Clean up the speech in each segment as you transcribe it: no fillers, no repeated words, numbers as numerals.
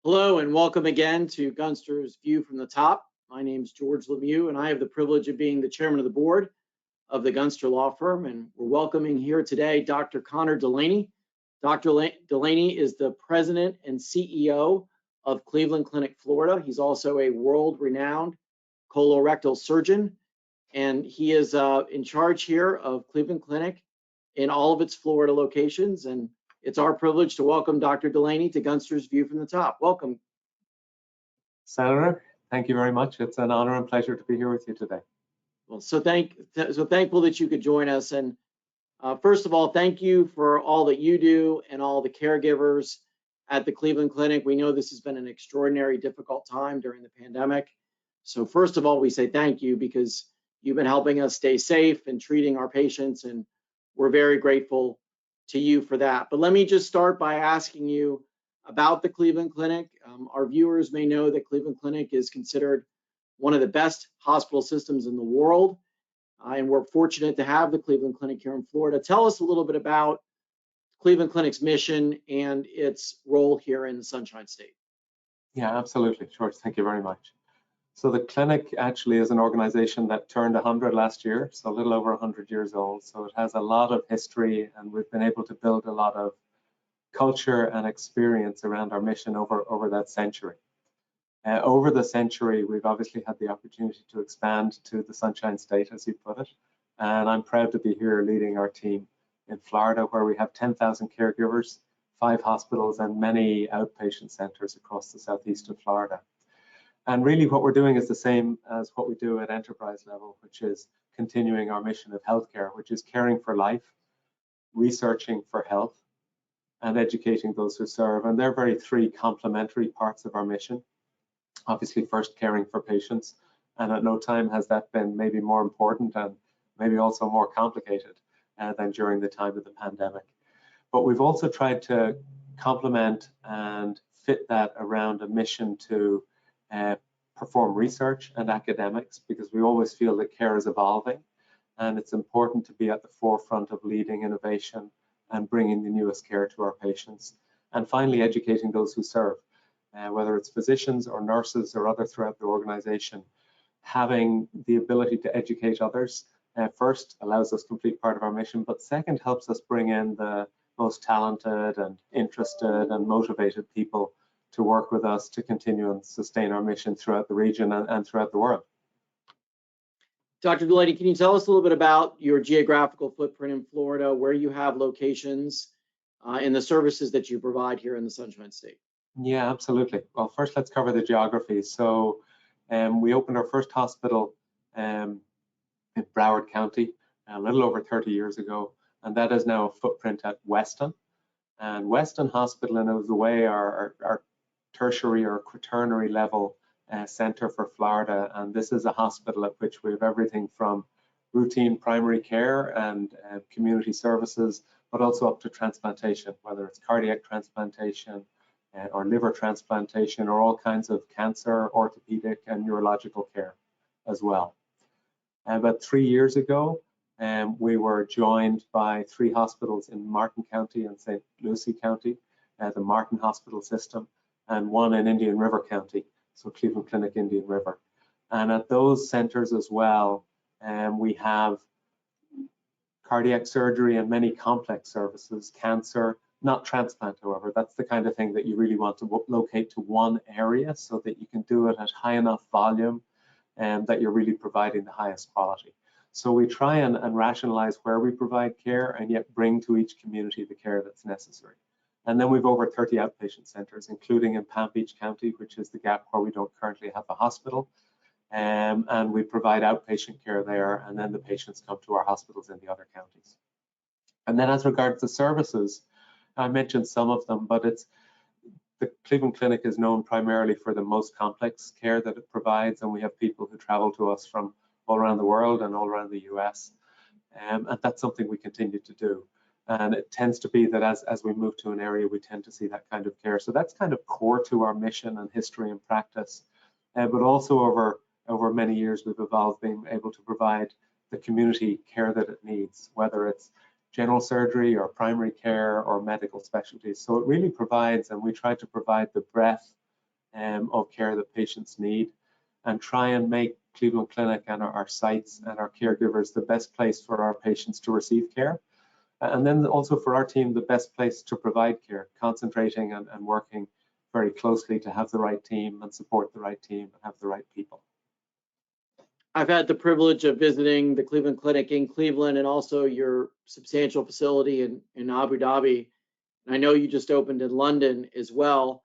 Hello and welcome again to Gunster's View from the Top. My name is George LeMieux and I have the privilege of being the chairman of the board of the Gunster Law Firm, and we're welcoming here today Dr. Conor Delaney. Dr. Delaney is the president and CEO of Cleveland Clinic, Florida. He's also a world-renowned colorectal surgeon, and he is in charge here of Cleveland Clinic in all of its Florida locations. And it's our privilege to welcome Dr. Delaney to Gunster's View from the Top. Welcome. Senator, thank you very much. It's an honor and pleasure to be here with you today. Well, so thankful that you could join us. And first of all, thank you for all that you do and all the caregivers at the Cleveland Clinic. We know this has been an extraordinary, difficult time during the pandemic. So first of all, we say thank you because you've been helping us stay safe and treating our patients, and we're very grateful to you for that. But let me just start by asking you about the Cleveland Clinic. Our viewers may know that Cleveland Clinic is considered one of the best hospital systems in the world, and we're fortunate to have the Cleveland Clinic here in Florida. Tell us a little bit about Cleveland Clinic's mission and its role here in the Sunshine State. Yeah, absolutely, George. Thank you very much. So the clinic actually is an organization that turned 100 last year, so a little over 100 years old. So it has a lot of history, and we've been able to build a lot of culture and experience around our mission over that century. Over the century, we've obviously had the opportunity to expand to the Sunshine State, as you put it, and I'm proud to be here leading our team in Florida, where we have 10,000 caregivers, 5 hospitals, and many outpatient centers across the southeast of Florida. And really what we're doing is the same as what we do at enterprise level, which is continuing our mission of healthcare, which is caring for life, researching for health, and educating those who serve. And they're very 3 complementary parts of our mission. Obviously, first caring for patients, and at no time has that been maybe more important and maybe also more complicated than during the time of the pandemic. But we've also tried to complement and fit that around a mission to perform research and academics, because we always feel that care is evolving and it's important to be at the forefront of leading innovation and bringing the newest care to our patients. And finally, educating those who serve, whether it's physicians or nurses or other throughout the organization. Having the ability to educate others first allows us complete part of our mission, but second helps us bring in the most talented and interested and motivated people to work with us to continue and sustain our mission throughout the region and throughout the world. Dr. Delaney, can you tell us a little bit about your geographical footprint in Florida, where you have locations, and the services that you provide here in the Sunshine State? Yeah, absolutely. Well, first let's cover the geography. So we opened our first hospital in Broward County a little over 30 years ago, and that is now a footprint at Weston. And Weston Hospital, in a way, our tertiary or quaternary level center for Florida, and this is a hospital at which we have everything from routine primary care and community services, but also up to transplantation, whether it's cardiac transplantation or liver transplantation, or all kinds of cancer, orthopedic, and neurological care as well. About 3 years ago, we were joined by 3 hospitals in Martin County and St. Lucie County, the Martin Hospital System, and 1 in Indian River County, so Cleveland Clinic Indian River. And at those centers as well, we have cardiac surgery and many complex services, cancer, not transplant, however. That's the kind of thing that you really want to locate to one area so that you can do it at high enough volume and that you're really providing the highest quality. So we try and rationalize where we provide care and yet bring to each community the care that's necessary. And then we've over 30 outpatient centers, including in Palm Beach County, which is the gap where we don't currently have a hospital. And we provide outpatient care there, and then the patients come to our hospitals in the other counties. And then as regards to services, I mentioned some of them, but the Cleveland Clinic is known primarily for the most complex care that it provides, and we have people who travel to us from all around the world and all around the US, and that's something we continue to do. And it tends to be that as we move to an area, we tend to see that kind of care. So that's kind of core to our mission and history and practice. But also over many years, we've evolved being able to provide the community care that it needs, whether it's general surgery or primary care or medical specialties. So it really provides, and we try to provide the breadth of care that patients need, and try and make Cleveland Clinic and our sites and our caregivers the best place for our patients to receive care. And then also for our team, the best place to provide care, concentrating and working very closely to have the right team and support the right team and have the right people. I've had the privilege of visiting the Cleveland Clinic in Cleveland and also your substantial facility in Abu Dhabi. And I know you just opened in London as well.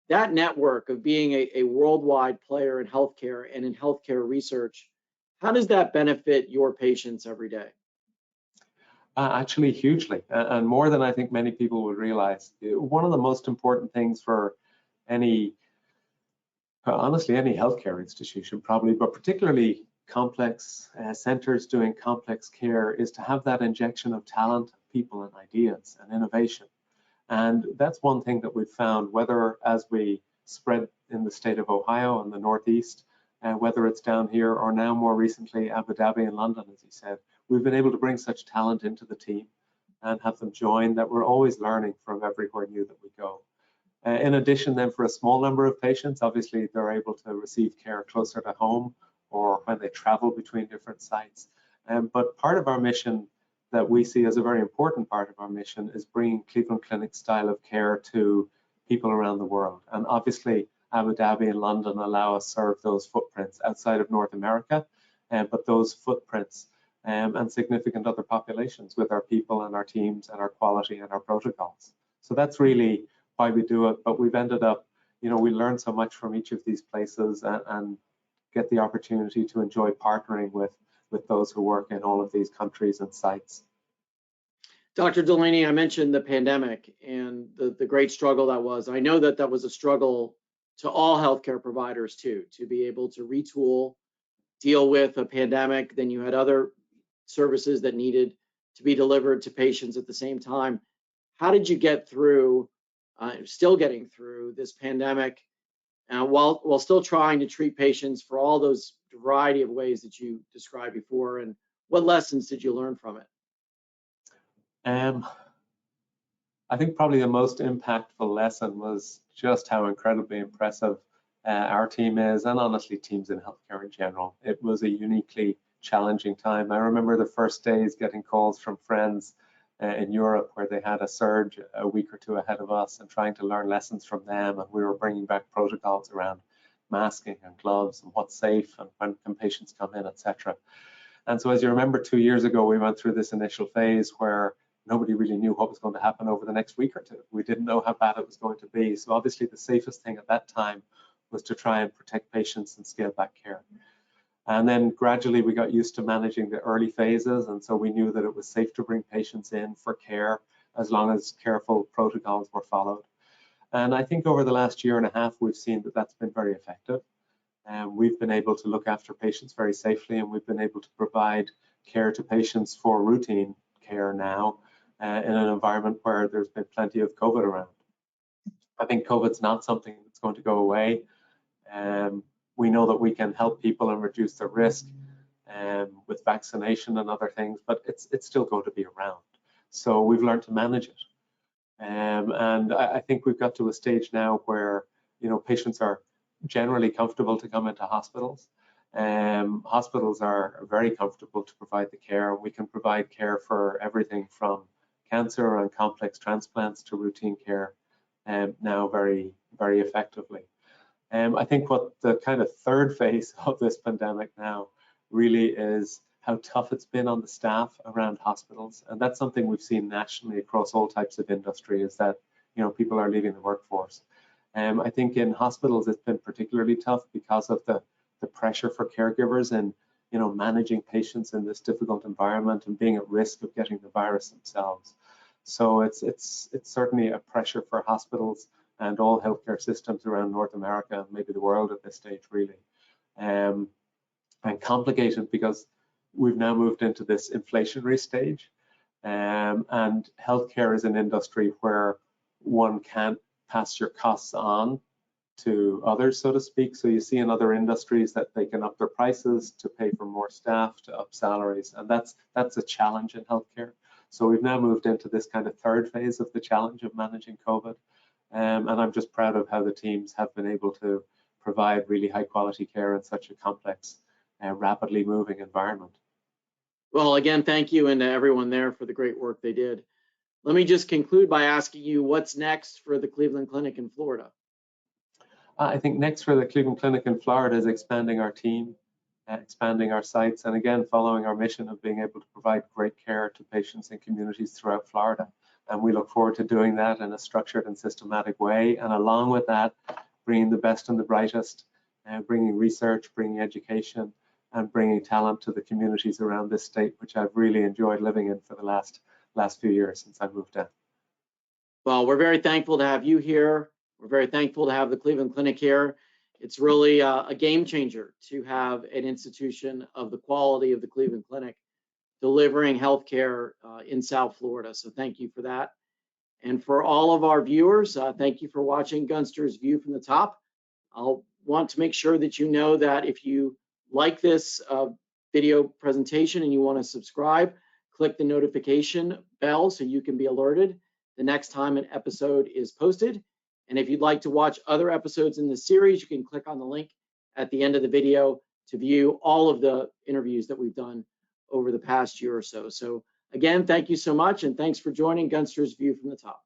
That network of being a worldwide player in healthcare and in healthcare research, how does that benefit your patients every day? Actually, hugely, and more than I think many people would realize. One of the most important things for honestly, any healthcare institution probably, but particularly complex centers doing complex care, is to have that injection of talent, people and ideas and innovation. And that's one thing that we've found, whether as we spread in the state of Ohio and the Northeast, whether it's down here or now more recently Abu Dhabi and London, as you said, we've been able to bring such talent into the team and have them join that we're always learning from everywhere new that we go. In addition, then, for a small number of patients, obviously they're able to receive care closer to home or when they travel between different sites. But part of our mission that we see as a very important part of our mission is bringing Cleveland Clinic style of care to people around the world. And obviously, Abu Dhabi and London allow us to serve those footprints outside of North America, but those footprints and significant other populations with our people and our teams and our quality and our protocols. So that's really why we do it. But we've ended up, we learn so much from each of these places and get the opportunity to enjoy partnering with those who work in all of these countries and sites. Dr. Delaney, I mentioned the pandemic and the great struggle that was. I know that was a struggle to all healthcare providers too, to be able to retool, deal with a pandemic. Then you had other services that needed to be delivered to patients at the same time. How did you get through, still getting through this pandemic, while still trying to treat patients for all those variety of ways that you described before? And what lessons did you learn from it? I think probably the most impactful lesson was just how incredibly impressive our team is, and honestly teams in healthcare in general. It was a uniquely challenging time. I remember the first days getting calls from friends in Europe where they had a surge a week or two ahead of us and trying to learn lessons from them, and we were bringing back protocols around masking and gloves and what's safe and when can patients come in, etc. And so as you remember, 2 years ago, we went through this initial phase where nobody really knew what was going to happen over the next week or two. We didn't know how bad it was going to be. So obviously the safest thing at that time was to try and protect patients and scale back care. And then gradually we got used to managing the early phases. And so we knew that it was safe to bring patients in for care as long as careful protocols were followed. And I think over the last year and a half, we've seen that that's been very effective. And we've been able to look after patients very safely, and we've been able to provide care to patients for routine care now in an environment where there's been plenty of COVID around. I think COVID's not something that's going to go away. We know that we can help people and reduce their risk with vaccination and other things, but it's still going to be around. So we've learned to manage it. And I think we've got to a stage now where patients are generally comfortable to come into hospitals. Hospitals are very comfortable to provide the care. We can provide care for everything from cancer and complex transplants to routine care now very, very effectively. I think what the kind of third phase of this pandemic now really is how tough it's been on the staff around hospitals. And that's something we've seen nationally across all types of industry, is that people are leaving the workforce. I think in hospitals it's been particularly tough because of the pressure for caregivers and managing patients in this difficult environment and being at risk of getting the virus themselves. So it's certainly a pressure for hospitals and all healthcare systems around North America and maybe the world at this stage, really. And complicated because we've now moved into this inflationary stage, and healthcare is an industry where one can't pass your costs on to others, so to speak. So you see in other industries that they can up their prices to pay for more staff, to up salaries, and that's a challenge in healthcare. So we've now moved into this kind of third phase of the challenge of managing COVID. and I'm just proud of how the teams have been able to provide really high quality care in such a complex, rapidly moving environment. Well, again, thank you, and to everyone there for the great work they did. Let me just conclude by asking you what's next for the Cleveland Clinic in Florida. I think next for the Cleveland Clinic in Florida is expanding our team, expanding our sites, and again, following our mission of being able to provide great care to patients and communities throughout Florida. And we look forward to doing that in a structured and systematic way. And along with that, bringing the best and the brightest, bringing research, bringing education, and bringing talent to the communities around this state, which I've really enjoyed living in for the last few years since I moved in. Well, we're very thankful to have you here. We're very thankful to have the Cleveland Clinic here. It's really a game changer to have an institution of the quality of the Cleveland Clinic delivering healthcare in South Florida. So thank you for that. And for all of our viewers, thank you for watching Gunster's View from the Top. I'll want to make sure that you know that if you like this video presentation and you want to subscribe, click the notification bell so you can be alerted the next time an episode is posted. And if you'd like to watch other episodes in this series, you can click on the link at the end of the video to view all of the interviews that we've done over the past year or so. So again, thank you so much, and thanks for joining Gunster's View from the Top.